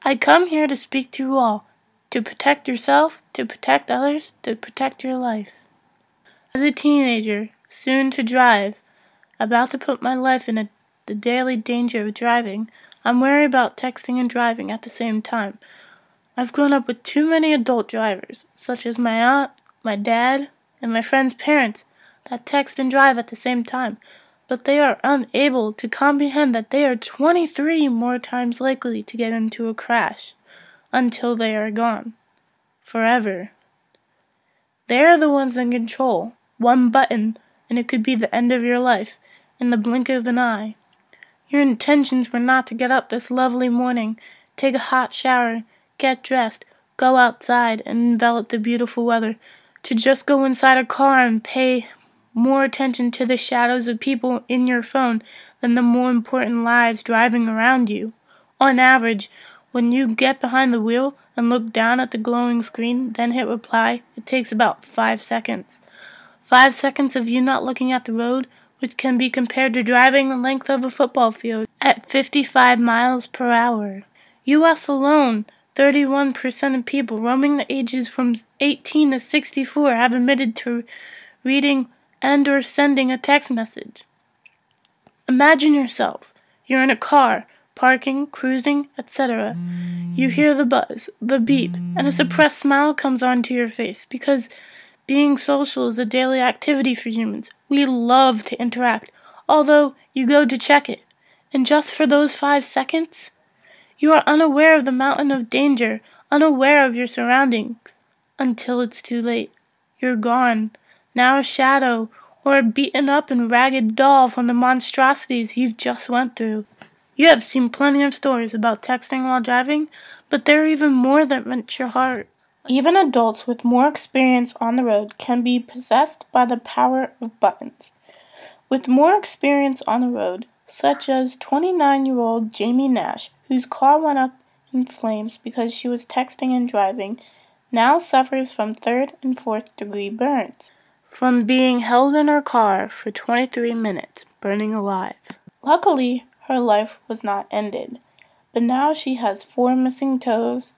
I come here to speak to you all, to protect yourself, to protect others, to protect your life. As a teenager, soon to drive, about to put my life in the daily danger of driving, I'm worried about texting and driving at the same time. I've grown up with too many adult drivers, such as my aunt, my dad, and my friends' parents, that text and drive at the same time, but they are unable to comprehend that they are 23 more times likely to get into a crash until they are gone. Forever. They are the ones in control. One button, and it could be the end of your life, in the blink of an eye. Your intentions were not to get up this lovely morning, take a hot shower, get dressed, go outside and envelop the beautiful weather, to just go inside a car and pay more attention to the shadows of people in your phone than the more important lives driving around you. On average, when you get behind the wheel and look down at the glowing screen, then hit reply, it takes about 5 seconds. 5 seconds of you not looking at the road, which can be compared to driving the length of a football field at 55 miles per hour. U.S. alone, 31% of people roaming the ages from 18 to 64 have admitted to reading and or sending a text message. Imagine yourself. You're in a car, parking, cruising, etc. You hear the buzz, the beep, and a suppressed smile comes onto your face because being social is a daily activity for humans. We love to interact, although you go to check it. And just for those 5 seconds, you are unaware of the mountain of danger, unaware of your surroundings, until it's too late. You're gone, now a shadow, or a beaten up and ragged doll from the monstrosities you've just went through. You have seen plenty of stories about texting while driving, but there are even more that wrench your heart. Even adults with more experience on the road can be possessed by the power of buttons. With more experience on the road, such as 29-year-old Jamie Nash, whose car went up in flames because she was texting and driving, now suffers from 3rd and 4th degree burns from being held in her car for 23 minutes, burning alive. Luckily, her life was not ended, but now she has 4 missing toes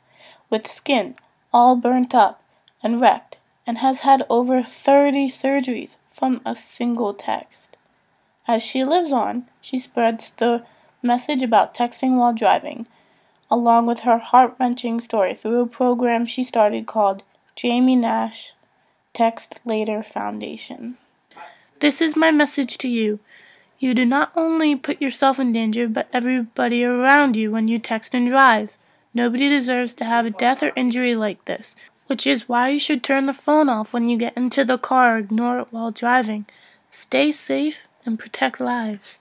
with skin all burnt up and wrecked, and has had over 30 surgeries from a single text. As she lives on, she spreads the message about texting while driving, along with her heart-wrenching story through a program she started called Jamie Nash Text Later Foundation. This is my message to you. You do not only put yourself in danger, but everybody around you when you text and drive. Nobody deserves to have a death or injury like this, which is why you should turn the phone off when you get into the car or ignore it while driving. Stay safe and protect lives.